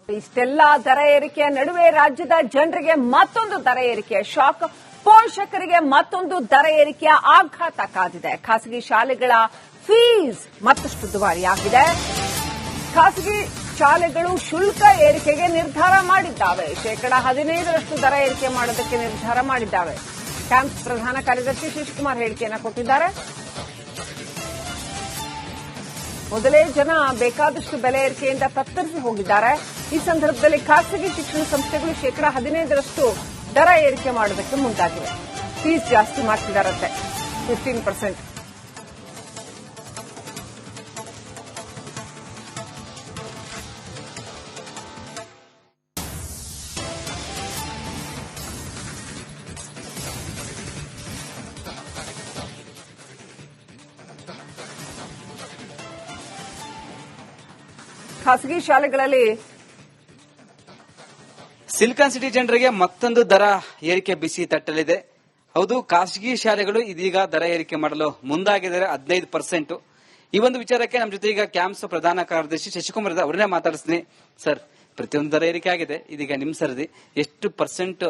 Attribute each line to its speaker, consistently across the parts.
Speaker 1: ಇಷ್ಟೆಲ್ಲ ದರ ಏರಿಕೆಯ ನಡುವೆ ರಾಜ್ಯದ ಜನರಿಗೆ ಮತ್ತೊಂದು ದರ ಏರಿಕೆಯ ಶಾಕ್. ಪೋಷಕರಿಗೆ ಮತ್ತೊಂದು ದರ ಏರಿಕೆಯ ಆಘಾತ ಕಾದಿದೆ. ಖಾಸಗಿ ಶಾಲೆಗಳ ಫೀಸ್ ಮತ್ತಷ್ಟು ದುಬಾರಿಯಾಗಿದೆ. ಖಾಸಗಿ ಶಾಲೆಗಳು ಶುಲ್ಕ ಏರಿಕೆಗೆ ನಿರ್ಧಾರ ಮಾಡಿದ್ದಾವೆ. 15% ದರ ಏರಿಕೆ ಮಾಡೋದಕ್ಕೆ ನಿರ್ಧಾರ ಮಾಡಿದ್ದಾವೆ. ಕ್ಯಾಂಪ್ಸ್ ಪ್ರಧಾನ ಕಾರ್ಯದರ್ಶಿ ಶಿವಕುಮಾರ್ ಹೇಳಿಕೆಯನ್ನು ಕೊಟ್ಟಿದ್ದಾರೆ. ಮೊದಲೇ ಜನ ಬೇಕಾದಷ್ಟು ಬೆಲೆ ಏರಿಕೆಯಿಂದ ತತ್ತರಿಸಿ ಹೋಗಿದ್ದಾರೆ. ಈ ಸಂದರ್ಭದಲ್ಲಿ ಖಾಸಗಿ ಶಿಕ್ಷಣ ಸಂಸ್ಥೆಗಳು 15% ದರ ಏರಿಕೆ ಮಾಡೋದಕ್ಕೆ ಮುಂದಾಗಿವೆ. ಫೀಸ್ ಜಾಸ್ತಿ ಮಾಡ್ತಿದ್ದಾರಂತೆ, 15%. ಖಾಸಗಿ ಶಾಲೆಗಳಲ್ಲಿ
Speaker 2: ಸಿಲಿಕಾನ್ ಸಿಟಿ ಜನರಿಗೆ ಮತ್ತೊಂದು ದರ ಏರಿಕೆ ಬಿಸಿ ತಟ್ಟಲಿದೆ. ಹೌದು, ಖಾಸಗಿ ಶಾಲೆಗಳು ಇದೀಗ ದರ ಏರಿಕೆ ಮಾಡಲು ಮುಂದಾಗಿದ್ದಾರೆ, 15%. ಈ ಒಂದು ವಿಚಾರಕ್ಕೆ ನಮ್ಮ ಜೊತೆ ಈಗ ಕ್ಯಾಂಪ್ಸ್ ಪ್ರಧಾನ ಕಾರ್ಯದರ್ಶಿ ಶಶಿಕುಮಾರ್ ಅವರನ್ನೇ ಮಾತಾಡಿಸ್ತೀನಿ. ಸರ್, ಪ್ರತಿಯೊಂದು ದರ ಏರಿಕೆ ಆಗಿದೆ, ಇದೀಗ ನಿಮ್ ಸರದಿ. ಎಷ್ಟು ಪರ್ಸೆಂಟ್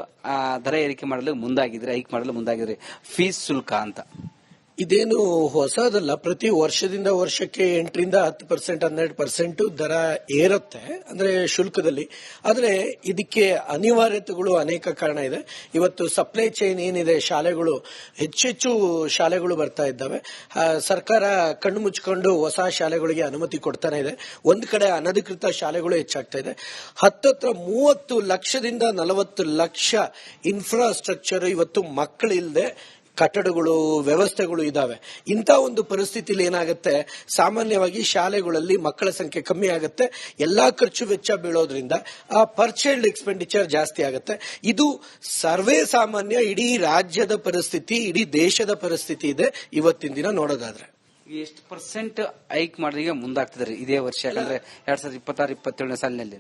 Speaker 2: ದರ ಏರಿಕೆ ಮಾಡಲು ಮುಂದಾಗಿದ್ರೆ, ಹೈಕ್ ಮಾಡಲು ಮುಂದಾಗಿದ್ರೆ ಫೀಸ್ ಶುಲ್ಕ ಅಂತ?
Speaker 3: ಇದೇನು ಹೊಸದಲ್ಲ. ಪ್ರತಿ ವರ್ಷದಿಂದ ವರ್ಷಕ್ಕೆ 8ರಿಂದ 10%, 12% ದರ ಏರುತ್ತೆ, ಅಂದ್ರೆ ಶುಲ್ಕದಲ್ಲಿ. ಆದ್ರೆ ಇದಕ್ಕೆ ಅನಿವಾರ್ಯತೆಗಳು ಅನೇಕ ಕಾರಣ ಇದೆ. ಇವತ್ತು ಸಪ್ಲೈ ಚೈನ್ ಏನಿದೆ, ಶಾಲೆಗಳು ಹೆಚ್ಚೆಚ್ಚು ಶಾಲೆಗಳು ಬರ್ತಾ ಇದ್ದಾವೆ. ಸರ್ಕಾರ ಕಣ್ಣು ಮುಚ್ಚಿಕೊಂಡು ಹೊಸ ಶಾಲೆಗಳಿಗೆ ಅನುಮತಿ ಕೊಡ್ತಾನೆ ಇದೆ. ಒಂದ್ ಕಡೆ ಅನಧಿಕೃತ ಶಾಲೆಗಳು ಹೆಚ್ಚಾಗ್ತಾ ಇದೆ. 30 ಲಕ್ಷದಿಂದ 40 ಲಕ್ಷ ಇನ್ಫ್ರಾಸ್ಟ್ರಕ್ಚರ್ ಇವತ್ತು ಮಕ್ಕಳಿಲ್ಲದೆ ಕಟ್ಟಡಗಳು, ವ್ಯವಸ್ಥೆಗಳು ಇದಾವೆ. ಇಂಥ ಒಂದು ಪರಿಸ್ಥಿತಿಯಲ್ಲಿ ಏನಾಗುತ್ತೆ, ಸಾಮಾನ್ಯವಾಗಿ ಶಾಲೆಗಳಲ್ಲಿ ಮಕ್ಕಳ ಸಂಖ್ಯೆ ಕಮ್ಮಿ ಆಗುತ್ತೆ, ಎಲ್ಲಾ ಖರ್ಚು ವೆಚ್ಚ ಬೀಳೋದ್ರಿಂದ ಆ ಪರ್ ಚೈಲ್ಡ್ ಎಕ್ಸ್ಪೆಂಡಿಚರ್ ಜಾಸ್ತಿ ಆಗುತ್ತೆ. ಇದು ಸರ್ವೇ ಸಾಮಾನ್ಯ ಇಡೀ ರಾಜ್ಯದ ಪರಿಸ್ಥಿತಿ, ಇಡೀ ದೇಶದ ಪರಿಸ್ಥಿತಿ ಇದೆ ಇವತ್ತಿನ ದಿನ ನೋಡೋದಾದ್ರೆ.
Speaker 2: ಎಷ್ಟು ಪರ್ಸೆಂಟ್ ಹೈಕ್ ಮಾಡೋದಕ್ಕೆ ಮುಂದಾಗ್ತಿದ್ದಾರೆ ಇದೇ ವರ್ಷ? ಯಾಕಂದ್ರೆ 2026-27 ಸಾಲಿನಲ್ಲಿ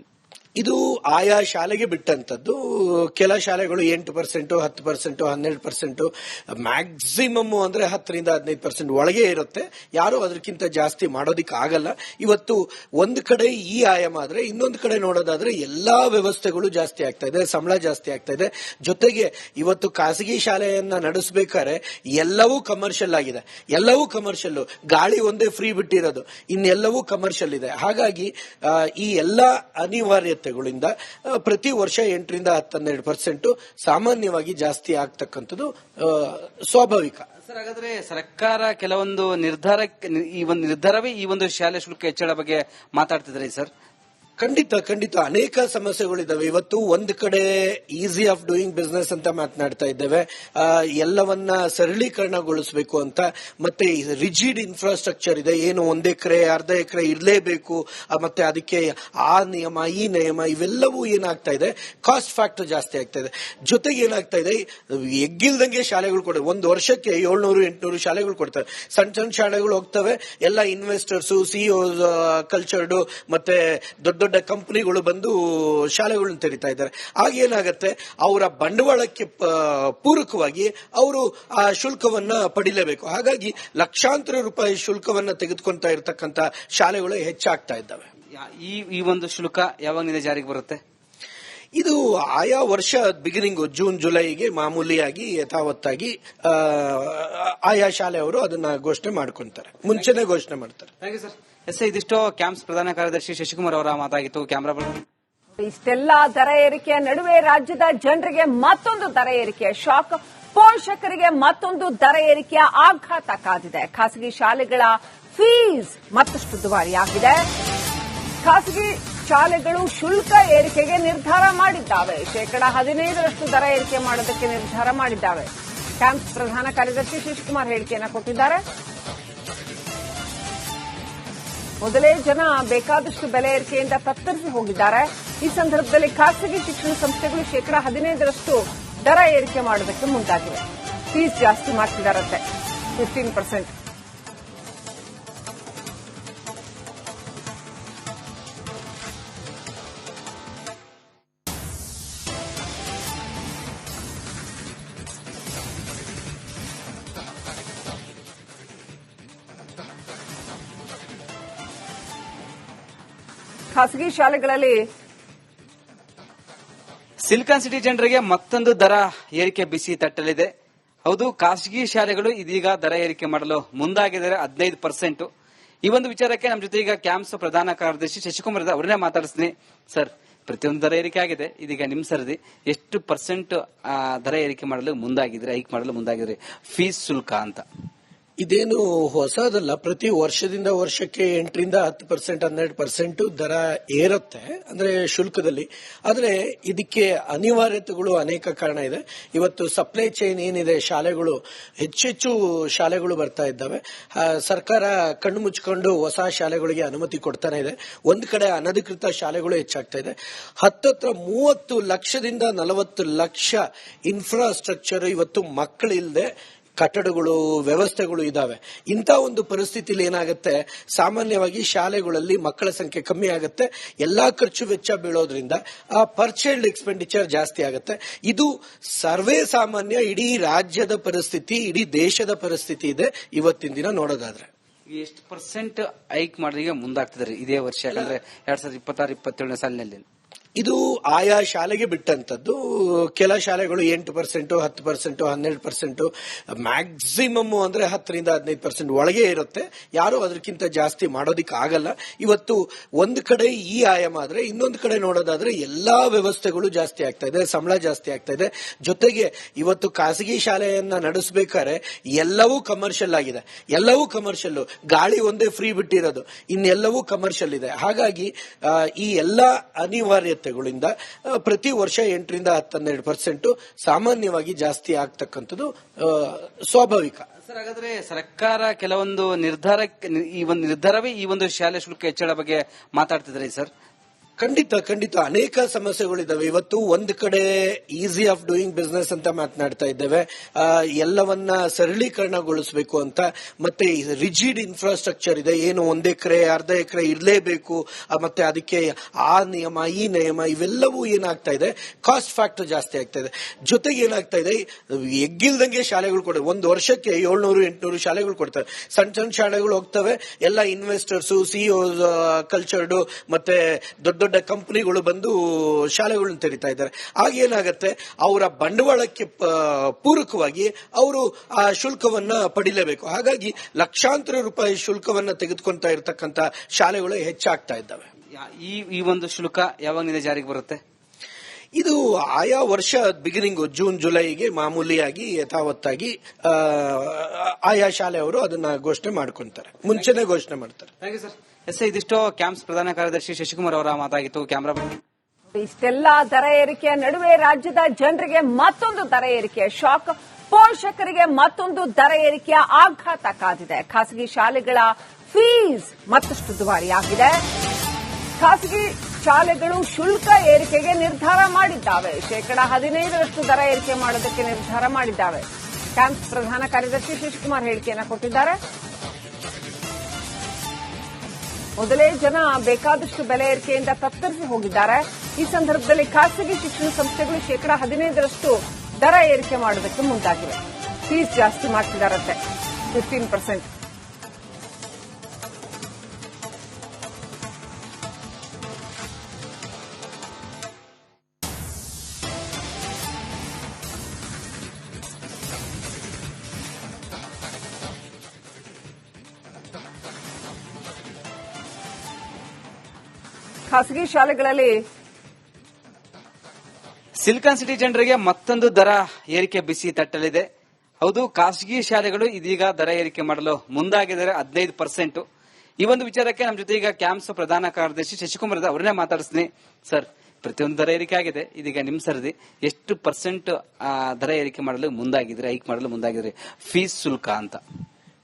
Speaker 3: ಇದು ಆಯಾ ಶಾಲೆಗೆ ಬಿಟ್ಟಂತದ್ದು. ಕೆಲ ಶಾಲೆಗಳು 8%, 10%, 12%, ಮ್ಯಾಕ್ಸಿಮಮ್ ಅಂದ್ರೆ 10ರಿಂದ 15% ಒಳಗೆ ಇರುತ್ತೆ. ಯಾರು ಅದಕ್ಕಿಂತ ಜಾಸ್ತಿ ಮಾಡೋದಿಕ್ ಆಗಲ್ಲ. ಇವತ್ತು ಒಂದು ಕಡೆ ಈ ಆಯಾಮ ಆದ್ರೆ, ಇನ್ನೊಂದು ಕಡೆ ನೋಡೋದಾದ್ರೆ ಎಲ್ಲಾ ವ್ಯವಸ್ಥೆಗಳು ಜಾಸ್ತಿ ಆಗ್ತಾ ಇದೆ, ಸಂಬಳ ಜಾಸ್ತಿ ಆಗ್ತಾ ಇದೆ. ಜೊತೆಗೆ ಇವತ್ತು ಖಾಸಗಿ ಶಾಲೆಯನ್ನ ನಡೆಸಬೇಕಾದ್ರೆ ಎಲ್ಲವೂ ಕಮರ್ಷಿಯಲ್ ಆಗಿದೆ. ಎಲ್ಲವೂ ಕಮರ್ಷಿಯಲ್, ಗಾಳಿ ಒಂದೇ ಫ್ರೀ ಬಿಟ್ಟಿರೋದು, ಇನ್ನೆಲ್ಲವೂ ಕಮರ್ಷಿಯಲ್ ಇದೆ. ಹಾಗಾಗಿ ಈ ಎಲ್ಲಾ ಅನಿವಾರ್ಯತೆ ಪ್ರತಿ ವರ್ಷ 8ರಿಂದ 12% ಸಾಮಾನ್ಯವಾಗಿ ಜಾಸ್ತಿ ಆಗ್ತಕ್ಕಂಥದ್ದು ಸ್ವಾಭಾವಿಕ.
Speaker 2: ಸರ್, ಹಾಗಾದ್ರೆ ಸರ್ಕಾರ ಕೆಲವೊಂದು ನಿರ್ಧಾರವೇ ಈ ಒಂದು ಶಾಲೆ ಶುಲ್ಕ ಹೆಚ್ಚಳ ಬಗ್ಗೆ ಮಾತಾಡ್ತಿದ್ದಾರೆ ಸರ್?
Speaker 3: ಖಂಡಿತ ಅನೇಕ ಸಮಸ್ಯೆಗಳಿದ್ದಾವೆ. ಇವತ್ತು ಒಂದು ಕಡೆ ಈಸಿ ಆಫ್ ಡೂಯಿಂಗ್ ಬಿಸ್ನೆಸ್ ಅಂತ ಮಾತನಾಡ್ತಾ ಇದ್ದೇವೆ, ಎಲ್ಲವನ್ನ ಸರಳೀಕರಣಗೊಳಿಸಬೇಕು ಅಂತ. ಮತ್ತೆ ರಿಜಿಡ್ ಇನ್ಫ್ರಾಸ್ಟ್ರಕ್ಚರ್ ಇದೆ, ಏನು 1 ಎಕರೆ 1/2 ಎಕರೆ ಇರಲೇಬೇಕು, ಮತ್ತೆ ಅದಕ್ಕೆ ಆ ನಿಯಮ ಈ ನಿಯಮ, ಇವೆಲ್ಲವೂ ಏನಾಗ್ತಾ ಇದೆ, ಕಾಸ್ಟ್ ಫ್ಯಾಕ್ಟರ್ ಜಾಸ್ತಿ ಆಗ್ತಾ ಇದೆ. ಜೊತೆಗೆ ಏನಾಗ್ತಾ ಇದೆ, ಎಗ್ಗಿಲ್ದಂಗೆ ಶಾಲೆಗಳು ಕೊಡ್ತಾರೆ. ಒಂದು ವರ್ಷಕ್ಕೆ 700-800 ಶಾಲೆಗಳು ಕೊಡ್ತಾರೆ. ಸಣ್ಣ ಶಾಲೆಗಳು ಹೋಗ್ತವೆ, ಎಲ್ಲ ಇನ್ವೆಸ್ಟರ್ಸ್, ಸಿಇಒ, ಕಲ್ಚರ್ಡ್ ಮತ್ತೆ ದೊಡ್ಡ ಕಂಪನಿಗಳು ಬಂದು ಶಾಲೆಗಳನ್ನು ತೆರೀತಾ ಇದ್ದಾರೆ. ಆಗೇನಾಗತ್ತೆ, ಅವರ ಬಂಡವಾಳಕ್ಕೆ ಪೂರಕವಾಗಿ ಅವರು ಆ ಶುಲ್ಕವನ್ನ ಪಡಿಲೇಬೇಕು. ಹಾಗಾಗಿ ಲಕ್ಷಾಂತರ ರೂಪಾಯಿ ಶುಲ್ಕವನ್ನ ತೆಗೆದುಕೊಂತಾ ಇರತಕ್ಕಂತ ಶಾಲೆಗಳು ಹೆಚ್ಚಾಗ್ತಾ ಇದ್ದಾವೆ.
Speaker 2: ಈ ಒಂದು ಶುಲ್ಕ ಯಾವಾಗ ಜಾರಿಗೆ ಬರುತ್ತೆ?
Speaker 3: ಇದು ಆಯಾ ವರ್ಷ ಬಿಗಿನಿಂಗ್ ಜೂನ್ ಜುಲೈಗೆ ಮಾಮೂಲಿಯಾಗಿ ಯಥಾವತ್ತಾಗಿ ಆಯಾ ಶಾಲೆಯವರು ಅದನ್ನ ಘೋಷಣೆ ಮಾಡ್ಕೊಂತಾರೆ, ಮುಂಚೆನೆ ಘೋಷಣೆ ಮಾಡ್ತಾರೆ.
Speaker 2: Thank you sir. ಇದಿಷ್ಟು ಕ್ಯಾಂಪ್ಸ್ ಪ್ರಧಾನ ಕಾರ್ಯದರ್ಶಿ ಶಶಿಕುಮಾರ್ ಅವರ ಮಾತಾಗಿತ್ತು. ಕ್ಯಾಮರಾ
Speaker 1: ಇಷ್ಟೆಲ್ಲ ದರ ಏರಿಕೆಯ ನಡುವೆ ರಾಜ್ಯದ ಜನರಿಗೆ ಮತ್ತೊಂದು ದರ ಏರಿಕೆಯ ಶಾಕ್. ಪೋಷಕರಿಗೆ ಮತ್ತೊಂದು ದರ ಏರಿಕೆಯ ಆಘಾತ ಕಾದಿದೆ. ಖಾಸಗಿ ಶಾಲೆಗಳ ಫೀಸ್ ಮತ್ತಷ್ಟು ದುಬಾರಿಯಾಗಿದೆ. ಖಾಸಗಿ ಶಾಲೆಗಳು ಶುಲ್ಕ ಏರಿಕೆಗೆ ನಿರ್ಧಾರ ಮಾಡಿದ್ದಾವೆ. 15% ದರ ಏರಿಕೆ ಮಾಡೋದಕ್ಕೆ ನಿರ್ಧಾರ ಮಾಡಿದ್ದಾವೆ. ಕ್ಯಾಂಪ್ಸ್ ಪ್ರಧಾನ ಕಾರ್ಯದರ್ಶಿ ಶಿವಕುಮಾರ್ ಹೇಳಿಕೆಯನ್ನು ಕೊಟ್ಟಿದ್ದಾರೆ. ಮೊದಲೇ ಜನ ಬೇಕಾದಷ್ಟು ಬೆಲೆ ಏರಿಕೆಯಿಂದ ತತ್ತರಿಸಿ ಹೋಗಿದ್ದಾರೆ. ಈ ಸಂದರ್ಭದಲ್ಲಿ ಖಾಸಗಿ ಶಿಕ್ಷಣ ಸಂಸ್ಥೆಗಳು 15% ದರ ಏರಿಕೆ ಮಾಡೋದಕ್ಕೆ ಮುಂದಾಗಿವೆ. ಫೀಸ್ ಜಾಸ್ತಿ ಮಾಡ್ತಿದ್ದಾರಂತೆ, 15%. ಖಾಸಗಿ ಶಾಲೆಗಳಲ್ಲಿ
Speaker 2: ಸಿಲಿಕಾನ್ ಸಿಟಿ ಜನರಿಗೆ ಮತ್ತೊಂದು ದರ ಏರಿಕೆ ಬಿಸಿ ತಟ್ಟಲಿದೆ. ಹೌದು, ಖಾಸಗಿ ಶಾಲೆಗಳು ಇದೀಗ ದರ ಏರಿಕೆ ಮಾಡಲು ಮುಂದಾಗಿದ್ದಾರೆ 15%. ಈ ಒಂದು ವಿಚಾರಕ್ಕೆ ನಮ್ಮ ಜೊತೆ ಈಗ ಕ್ಯಾಂಪ್ಸ್ ಪ್ರಧಾನ ಕಾರ್ಯದರ್ಶಿ ಶಶಿಕುಮಾರ್ ಅವರನ್ನೇ ಮಾತಾಡಿಸ್ತೀನಿ. ಸರ್, ಪ್ರತಿಯೊಂದು ದರ ಏರಿಕೆ ಆಗಿದೆ, ಇದೀಗ ನಿಮ್ ಸರದಿ ಎಷ್ಟು ಪರ್ಸೆಂಟ್ ದರ ಏರಿಕೆ ಮಾಡಲು ಮುಂದಾಗಿದ್ರೆ, ಹೈಕ್ ಮಾಡಲು ಮುಂದಾಗಿದ್ರೆ ಫೀಸ್ ಶುಲ್ಕ ಅಂತ?
Speaker 3: ಇದೇನು ಹೊಸದಲ್ಲ. ಪ್ರತಿ ವರ್ಷದಿಂದ ವರ್ಷಕ್ಕೆ 8ರಿಂದ 10%, 12% ದರ ಏರುತ್ತೆ, ಅಂದ್ರೆ ಶುಲ್ಕದಲ್ಲಿ. ಆದ್ರೆ ಇದಕ್ಕೆ ಅನಿವಾರ್ಯತೆಗಳು ಅನೇಕ ಕಾರಣ ಇದೆ. ಇವತ್ತು ಸಪ್ಲೈ ಚೈನ್ ಏನಿದೆ, ಶಾಲೆಗಳು ಹೆಚ್ಚೆಚ್ಚು ಶಾಲೆಗಳು ಬರ್ತಾ ಇದ್ದಾವೆ. ಸರ್ಕಾರ ಕಣ್ಣು ಮುಚ್ಚಿಕೊಂಡು ಹೊಸ ಶಾಲೆಗಳಿಗೆ ಅನುಮತಿ ಕೊಡ್ತಾನೆ ಇದೆ. ಒಂದ್ ಕಡೆ ಅನಧಿಕೃತ ಶಾಲೆಗಳು ಹೆಚ್ಚಾಗ್ತಾ ಇದೆ. 30 ಲಕ್ಷದಿಂದ 40 ಲಕ್ಷ ಇನ್ಫ್ರಾಸ್ಟ್ರಕ್ಚರ್ ಇವತ್ತು ಮಕ್ಕಳಿಲ್ಲದೆ ಕಟ್ಟಡಗಳು, ವ್ಯವಸ್ಥೆಗಳು ಇದಾವೆ. ಇಂಥ ಒಂದು ಪರಿಸ್ಥಿತಿಯಲ್ಲಿ ಏನಾಗುತ್ತೆ, ಸಾಮಾನ್ಯವಾಗಿ ಶಾಲೆಗಳಲ್ಲಿ ಮಕ್ಕಳ ಸಂಖ್ಯೆ ಕಮ್ಮಿ ಆಗುತ್ತೆ, ಎಲ್ಲಾ ಖರ್ಚು ವೆಚ್ಚ ಬೀಳೋದ್ರಿಂದ ಆ ಪರ್ ಚೈಲ್ಡ್ ಎಕ್ಸ್ಪೆಂಡಿಚರ್ ಜಾಸ್ತಿ ಆಗುತ್ತೆ. ಇದು ಸರ್ವೇ ಸಾಮಾನ್ಯ ಇಡೀ ರಾಜ್ಯದ ಪರಿಸ್ಥಿತಿ, ಇಡೀ ದೇಶದ ಪರಿಸ್ಥಿತಿ ಇದೆ ಇವತ್ತಿನ ದಿನ ನೋಡೋದಾದ್ರೆ.
Speaker 2: ಎಷ್ಟು ಪರ್ಸೆಂಟ್ ಹೈಕ್ ಮಾಡಿಗೆ ಮುಂದಾಗ್ತಿದ್ದಾರೆ ಇದೇ ವರ್ಷ? ಯಾಕಂದ್ರೆ 2026-27 ಸಾಲಿನಲ್ಲಿ
Speaker 3: ಇದು ಆಯಾ ಶಾಲೆಗೆ ಬಿಟ್ಟಂತದ್ದು. ಕೆಲ ಶಾಲೆಗಳು 8%, 10%, 12%, ಮ್ಯಾಕ್ಸಿಮಮ್ ಅಂದ್ರೆ 10ರಿಂದ 15% ಒಳಗೆ ಇರುತ್ತೆ. ಯಾರು ಅದಕ್ಕಿಂತ ಜಾಸ್ತಿ ಮಾಡೋದಿಕ್ ಆಗಲ್ಲ. ಇವತ್ತು ಒಂದು ಕಡೆ ಈ ಆಯಾಮ ಆದ್ರೆ, ಇನ್ನೊಂದು ಕಡೆ ನೋಡೋದಾದ್ರೆ ಎಲ್ಲಾ ವ್ಯವಸ್ಥೆಗಳು ಜಾಸ್ತಿ ಆಗ್ತಾ ಇದೆ, ಸಂಬಳ ಜಾಸ್ತಿ ಆಗ್ತಾ ಇದೆ. ಜೊತೆಗೆ ಇವತ್ತು ಖಾಸಗಿ ಶಾಲೆಯನ್ನ ನಡೆಸಬೇಕಾದ್ರೆ ಎಲ್ಲವೂ ಕಮರ್ಷಿಯಲ್ ಆಗಿದೆ. ಎಲ್ಲವೂ ಕಮರ್ಷಿಯಲ್, ಗಾಳಿ ಒಂದೇ ಫ್ರೀ ಬಿಟ್ಟಿರೋದು, ಇನ್ನೆಲ್ಲವೂ ಕಮರ್ಷಿಯಲ್ ಇದೆ. ಹಾಗಾಗಿ ಈ ಎಲ್ಲಾ ಅನಿವಾರ್ಯತೆಗಳಿಂದ ಪ್ರತಿ ವರ್ಷ 8ರಿಂದ 12% ಸಾಮಾನ್ಯವಾಗಿ ಜಾಸ್ತಿ ಆಗ್ತಕ್ಕಂಥದ್ದು ಸ್ವಾಭಾವಿಕ.
Speaker 2: ಸರ್, ಹಾಗಾದ್ರೆ ಸರ್ಕಾರ ಕೆಲವೊಂದು ನಿರ್ಧಾರವೇ ಈ ಒಂದು ಶಾಲೆ ಶುಲ್ಕ ಹೆಚ್ಚಳ ಬಗ್ಗೆ ಮಾತಾಡ್ತಿದ್ದಾರೆ ಸರ್?
Speaker 3: ಖಂಡಿತ ಅನೇಕ ಸಮಸ್ಯೆಗಳಿದ್ದಾವೆ. ಇವತ್ತು ಒಂದು ಕಡೆ ಈಸಿ ಆಫ್ ಡೂಯಿಂಗ್ ಬಿಸ್ನೆಸ್ ಅಂತ ಮಾತನಾಡ್ತಾ ಇದ್ದೇವೆ, ಎಲ್ಲವನ್ನ ಸರಳೀಕರಣಗೊಳಿಸಬೇಕು ಅಂತ. ಮತ್ತೆ ರಿಜಿಡ್ ಇನ್ಫ್ರಾಸ್ಟ್ರಕ್ಚರ್ ಇದೆ, ಏನು 1 ಎಕರೆ 1/2 ಎಕರೆ ಇರಲೇಬೇಕು, ಮತ್ತೆ ಅದಕ್ಕೆ ಆ ನಿಯಮ ಈ ನಿಯಮ, ಇವೆಲ್ಲವೂ ಏನಾಗ್ತಾ ಇದೆ, ಕಾಸ್ಟ್ ಫ್ಯಾಕ್ಟರ್ ಜಾಸ್ತಿ ಆಗ್ತಾ ಇದೆ. ಜೊತೆಗೆ ಏನಾಗ್ತಾ ಇದೆ, ಎಗ್ಗಿಲ್ದಂಗೆ ಶಾಲೆಗಳು ಕೊಡ್ತಾರೆ. ಒಂದು ವರ್ಷಕ್ಕೆ 700-800 ಶಾಲೆಗಳು ಕೊಡ್ತಾರೆ. ಸಣ್ಣ ಶಾಲೆಗಳು ಹೋಗ್ತವೆ, ಎಲ್ಲ ಇನ್ವೆಸ್ಟರ್ಸ್, ಸಿಇಒ, ಕಲ್ಚರ್ಡ್ ಮತ್ತೆ ದೊಡ್ಡ ಕಂಪನಿಗಳು ಬಂದು ಶಾಲೆಗಳನ್ನು ತೆರೀತಾ ಇದ್ದಾರೆ. ಆಗೇನಾಗತ್ತೆ, ಅವರ ಬಂಡವಾಳಕ್ಕೆ ಪೂರಕವಾಗಿ ಅವರು ಆ ಶುಲ್ಕವನ್ನ ಪಡಿಲೇಬೇಕು. ಹಾಗಾಗಿ ಲಕ್ಷಾಂತರ ರೂಪಾಯಿ ಶುಲ್ಕವನ್ನ ತೆಗೆದುಕೊಂತಾ ಇರತಕ್ಕಂತ ಶಾಲೆಗಳು ಹೆಚ್ಚಾಗ್ತಾ ಇದ್ದಾವೆ.
Speaker 2: ಈ ಒಂದು ಶುಲ್ಕ ಯಾವಾಗ ಜಾರಿಗೆ ಬರುತ್ತೆ?
Speaker 3: ಇದು ಆಯಾ ವರ್ಷ ಬಿಗಿನಿಂಗ್ ಜೂನ್ ಜುಲೈಗೆ ಮಾಮೂಲಿಯಾಗಿ ಯಥಾವತ್ತಾಗಿ ಆಯಾ ಶಾಲೆಯವರು ಅದನ್ನ ಘೋಷಣೆ ಮಾಡ್ಕೊಂತಾರೆ, ಮುಂಚೆನೆ ಘೋಷಣೆ ಮಾಡ್ತಾರೆ.
Speaker 2: Thank you sir. ಇದಿಷ್ಟು ಕ್ಯಾಂಪ್ಸ್ ಪ್ರಧಾನ ಕಾರ್ಯದರ್ಶಿ ಶಶಿಕುಮಾರ್ ಅವರ ಮಾತಾಗಿತ್ತು. ಕ್ಯಾಮರಾ
Speaker 1: ಇಷ್ಟೆಲ್ಲಾ ದರ ಏರಿಕೆಯ ನಡುವೆ ರಾಜ್ಯದ ಜನರಿಗೆ ಮತ್ತೊಂದು ದರ ಏರಿಕೆ ಶಾಕ್, ಪೋಷಕರಿಗೆ ಮತ್ತೊಂದು ದರ ಏರಿಕೆಯ ಆಘಾತ ಕಾದಿದೆ. ಖಾಸಗಿ ಶಾಲೆಗಳ ಫೀಸ್ ಮತ್ತಷ್ಟು ದುಬಾರಿಯಾಗಿದೆ. ಖಾಸಗಿ ಶಾಲೆಗಳು ಶುಲ್ಕ ಏರಿಕೆಗೆ ನಿರ್ಧಾರ ಮಾಡಿದ್ದಾವೆ. 15% ದರ ಏರಿಕೆ ಮಾಡೋದಕ್ಕೆ ನಿರ್ಧಾರ ಮಾಡಿದ್ದಾವೆ. ಕ್ಯಾಂಪ್ಸ್ ಪ್ರಧಾನ ಕಾರ್ಯದರ್ಶಿ ಶಶಿಕುಮಾರ್ ಹೇಳಿಕೆಯನ್ನು ಕೊಟ್ಟಿದ್ದಾರೆ. ಮೊದಲೇ ಜನ ಬೇಕಾದಷ್ಟು ಬೆಲೆ ಏರಿಕೆಯಿಂದ ತತ್ತರಿಸಿ ಹೋಗಿದ್ದಾರೆ. ಈ ಸಂದರ್ಭದಲ್ಲಿ ಖಾಸಗಿ ಶಿಕ್ಷಣ ಸಂಸ್ಥೆಗಳು 15% ದರ ಏರಿಕೆ ಮಾಡೋದಕ್ಕೆ ಮುಂದಾಗಿವೆ. ಫೀಸ್ ಜಾಸ್ತಿ ಮಾಡ್ತಿದ್ದಾರಂತೆ, 15%. ಖಾಸಗಿ ಶಾಲೆಗಳಲ್ಲಿ
Speaker 2: ಸಿಲಿಕಾನ್ ಸಿಟಿ ಜನರಿಗೆ ಮತ್ತೊಂದು ದರ ಏರಿಕೆ ಬಿಸಿ ತಟ್ಟಲಿದೆ. ಹೌದು, ಖಾಸಗಿ ಶಾಲೆಗಳು ಇದೀಗ ದರ ಏರಿಕೆ ಮಾಡಲು ಮುಂದಾಗಿದ್ದಾರೆ 15%. ಈ ಒಂದು ವಿಚಾರಕ್ಕೆ ನಮ್ಮ ಜೊತೆ ಈಗ ಕ್ಯಾಂಪ್ಸ್ ಪ್ರಧಾನ ಕಾರ್ಯದರ್ಶಿ ಶಶಿಕುಮಾರ್ ಅವರನ್ನೇ ಮಾತಾಡಿಸ್ತೀನಿ. ಸರ್, ಪ್ರತಿಯೊಂದು ದರ ಏರಿಕೆ ಆಗಿದೆ, ಇದೀಗ ನಿಮ್ ಸರದಿ ಎಷ್ಟು ಪರ್ಸೆಂಟ್ ದರ ಏರಿಕೆ ಮಾಡಲು ಮುಂದಾಗಿದ್ರೆ, ಹೈಕ್ ಮಾಡಲು ಮುಂದಾಗಿದ್ರೆ ಫೀಸ್ ಶುಲ್ಕ ಅಂತ?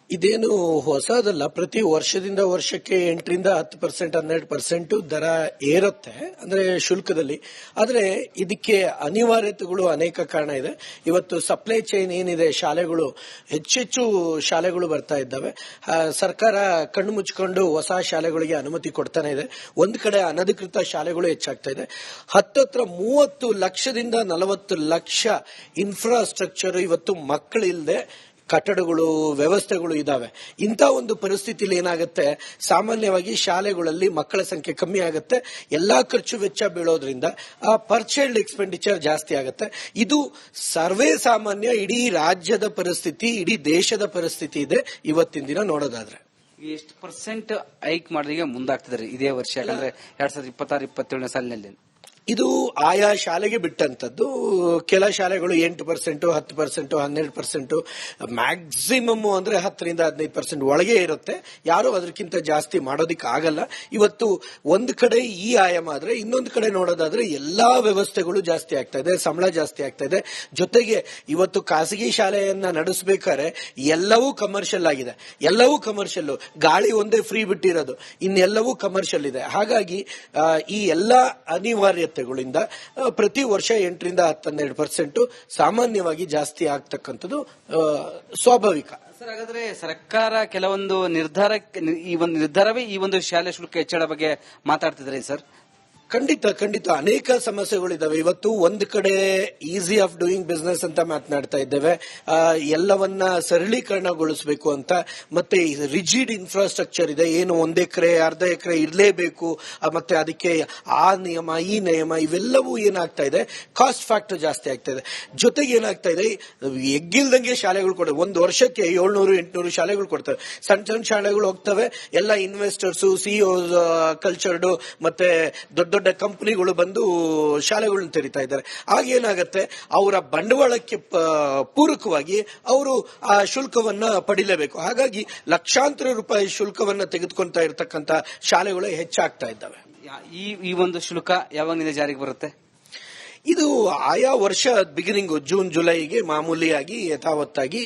Speaker 3: ಇದೇನು ಹೊಸದಲ್ಲ. ಪ್ರತಿ ವರ್ಷದಿಂದ ವರ್ಷಕ್ಕೆ 8ರಿಂದ 10%, 12% ದರ ಏರುತ್ತೆ, ಅಂದ್ರೆ ಶುಲ್ಕದಲ್ಲಿ. ಆದ್ರೆ ಇದಕ್ಕೆ ಅನಿವಾರ್ಯತೆಗಳು ಅನೇಕ ಕಾರಣ ಇದೆ. ಇವತ್ತು ಸಪ್ಲೈ ಚೈನ್ ಏನಿದೆ, ಶಾಲೆಗಳು ಹೆಚ್ಚೆಚ್ಚು ಶಾಲೆಗಳು ಬರ್ತಾ ಇದ್ದಾವೆ. ಸರ್ಕಾರ ಕಣ್ಣು ಮುಚ್ಚಿಕೊಂಡು ಹೊಸ ಶಾಲೆಗಳಿಗೆ ಅನುಮತಿ ಕೊಡ್ತಾನೆ ಇದೆ. ಒಂದ್ ಕಡೆ ಅನಧಿಕೃತ ಶಾಲೆಗಳು ಹೆಚ್ಚಾಗ್ತಾ ಇದೆ. 30 ಲಕ್ಷದಿಂದ 40 ಲಕ್ಷ ಇನ್ಫ್ರಾಸ್ಟ್ರಕ್ಚರ್ ಇವತ್ತು ಮಕ್ಕಳಿಲ್ಲದೆ ಕಟ್ಟಡಗಳು ವ್ಯವಸ್ಥೆಗಳು ಇದಾವೆ. ಇಂಥ ಒಂದು ಪರಿಸ್ಥಿತಿಲಿ ಏನಾಗುತ್ತೆ, ಸಾಮಾನ್ಯವಾಗಿ ಶಾಲೆಗಳಲ್ಲಿ ಮಕ್ಕಳ ಸಂಖ್ಯೆ ಕಮ್ಮಿ ಆಗುತ್ತೆ, ಎಲ್ಲಾ ಖರ್ಚು ವೆಚ್ಚ ಬೀಳೋದ್ರಿಂದ ಆ ಪರ್ ಚೈಲ್ಡ್ ಎಕ್ಸ್ಪೆಂಡಿಚರ್ ಜಾಸ್ತಿ ಆಗುತ್ತೆ. ಇದು ಸರ್ವೇ ಸಾಮಾನ್ಯ ಇಡೀ ರಾಜ್ಯದ ಪರಿಸ್ಥಿತಿ, ಇಡೀ ದೇಶದ ಪರಿಸ್ಥಿತಿ ಇದೆ ಇವತ್ತಿನ ದಿನ ನೋಡೋದಾದ್ರೆ.
Speaker 2: ಎಷ್ಟು ಪರ್ಸೆಂಟ್ ಹೈಕ್ ಮಾಡೋದಿಗೆ ಮುಂದಾಗ್ತಿದ್ದಾರೆ ಇದೇ ವರ್ಷ? ಯಾಕಂದ್ರೆ 2026-27 ಸಾಲಿನಲ್ಲಿ
Speaker 3: ಇದು ಆಯಾ ಶಾಲೆಗೆ ಬಿಟ್ಟಂತದ್ದು. ಕೆಲ ಶಾಲೆಗಳು 8%, 10%, 12%, ಮ್ಯಾಕ್ಸಿಮಮ್ ಅಂದ್ರೆ 10-15% ಒಳಗೆ ಇರುತ್ತೆ. ಯಾರು ಅದಕ್ಕಿಂತ ಜಾಸ್ತಿ ಮಾಡೋದಿಕ್ ಆಗಲ್ಲ. ಇವತ್ತು ಒಂದು ಕಡೆ ಈ ಆಯಾಮ ಆದ್ರೆ, ಇನ್ನೊಂದು ಕಡೆ ನೋಡೋದಾದ್ರೆ ಎಲ್ಲಾ ವ್ಯವಸ್ಥೆಗಳು ಜಾಸ್ತಿ ಆಗ್ತಾ ಇದೆ, ಸಂಬಳ ಜಾಸ್ತಿ ಆಗ್ತಾ ಇದೆ. ಜೊತೆಗೆ ಇವತ್ತು ಖಾಸಗಿ ಶಾಲೆಯನ್ನ ನಡೆಸಬೇಕಾದ್ರೆ ಎಲ್ಲವೂ ಕಮರ್ಷಿಯಲ್ ಆಗಿದೆ, ಎಲ್ಲವೂ ಕಮರ್ಷಿಯಲ್. ಗಾಳಿ ಒಂದೇ ಫ್ರೀ ಬಿಟ್ಟಿರೋದು, ಇನ್ನೆಲ್ಲವೂ ಕಮರ್ಷಿಯಲ್ ಇದೆ. ಹಾಗಾಗಿ ಈ ಎಲ್ಲಾ ಅನಿವಾರ್ಯತೆಗಳಿಂದ ಪ್ರತಿ ವರ್ಷ 8-12% ಸಾಮಾನ್ಯವಾಗಿ ಜಾಸ್ತಿ ಆಗ್ತಕ್ಕಂಥದ್ದು ಸ್ವಾಭಾವಿಕ.
Speaker 2: ಸರ್, ಹಾಗಾದ್ರೆ ಸರ್ಕಾರ ಕೆಲವೊಂದು ನಿರ್ಧಾರವೇ ಈ ಒಂದು ಶಾಲೆ ಶುಲ್ಕ ಹೆಚ್ಚಳ ಬಗ್ಗೆ ಮಾತಾಡ್ತಿದ್ದಾರೆ ಸರ್?
Speaker 3: ಖಂಡಿತ ಅನೇಕ ಸಮಸ್ಯೆಗಳಿದಾವೆ. ಇವತ್ತು ಒಂದು ಕಡೆ ಈಸಿ ಆಫ್ ಡೂಯಿಂಗ್ ಬಿಸ್ನೆಸ್ ಅಂತ ಮಾತನಾಡ್ತಾ ಇದ್ದೇವೆ, ಎಲ್ಲವನ್ನ ಸರಳೀಕರಣಗೊಳಿಸಬೇಕು ಅಂತ. ಮತ್ತೆ ರಿಜಿಡ್ ಇನ್ಫ್ರಾಸ್ಟ್ರಕ್ಚರ್ ಇದೆ, ಏನು 1 ಎಕರೆ 1/2 ಎಕರೆ ಇರಲೇಬೇಕು, ಮತ್ತೆ ಅದಕ್ಕೆ ಆ ನಿಯಮ ಈ ನಿಯಮ, ಇವೆಲ್ಲವೂ ಏನಾಗ್ತಾ ಇದೆ, ಕಾಸ್ಟ್ ಫ್ಯಾಕ್ಟರ್ ಜಾಸ್ತಿ ಆಗ್ತಾ ಇದೆ. ಜೊತೆಗೆ ಏನಾಗ್ತಾ ಇದೆ, ಎಗ್ಗಿಲ್ದಂಗೆ ಶಾಲೆಗಳು ಕೊಡ್ತವೆ. ಒಂದು ವರ್ಷಕ್ಕೆ 700-800 ಶಾಲೆಗಳು ಕೊಡ್ತವೆ. ಸಣ್ಣ ಶಾಲೆಗಳು ಹೋಗ್ತವೆ, ಎಲ್ಲ ಇನ್ವೆಸ್ಟರ್ಸ್, ಸಿಇಒ ಕಲ್ಚರ್ಡ್ ಮತ್ತೆ ದೊಡ್ಡ ದೊಡ್ಡ ಕಂಪನಿಗಳು ಬಂದು ಶಾಲೆಗಳನ್ನ ತೆರೀತಾ ಇದ್ದಾರೆ. ಆಗೇನಾಗತ್ತೆ, ಅವರ ಬಂಡವಾಳಕ್ಕೆ ಪೂರಕವಾಗಿ ಅವರು ಆ ಶುಲ್ಕವನ್ನ ಪಡಿಲೇಬೇಕು. ಹಾಗಾಗಿ ಲಕ್ಷಾಂತರ ರೂಪಾಯಿ ಶುಲ್ಕವನ್ನ ತೆಗೆದುಕೊಂತಾ ಇರತಕ್ಕಂತ ಶಾಲೆಗಳು ಹೆಚ್ಚಾಗ್ತಾ ಇದ್ದಾವೆ.
Speaker 2: ಈ ಒಂದು ಶುಲ್ಕ ಯಾವಾಗಿನಿಂದ ಜಾರಿಗೆ ಬರುತ್ತೆ?
Speaker 3: ಇದು ಆಯಾ ವರ್ಷ ಬಿಗಿನಿಂಗ್ ಜೂನ್ ಜುಲೈಗೆ ಮಾಮೂಲಿಯಾಗಿ ಯಥಾವತ್ತಾಗಿ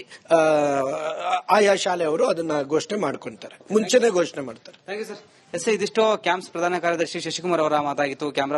Speaker 3: ಆಯಾ ಶಾಲೆಯವರು ಅದನ್ನ ಘೋಷಣೆ ಮಾಡ್ಕೊಂತಾರೆ, ಮುಂಚೆನೆ ಘೋಷಣೆ ಮಾಡ್ತಾರೆ.
Speaker 2: Thank you sir. ಇದಿಷ್ಟು ಕ್ಯಾಂಪ್ಸ್ ಪ್ರಧಾನ ಕಾರ್ಯದರ್ಶಿ ಶಶಿಕುಮಾರ್ ಅವರ ಮಾತಾಗಿತ್ತು. ಕ್ಯಾಮರಾ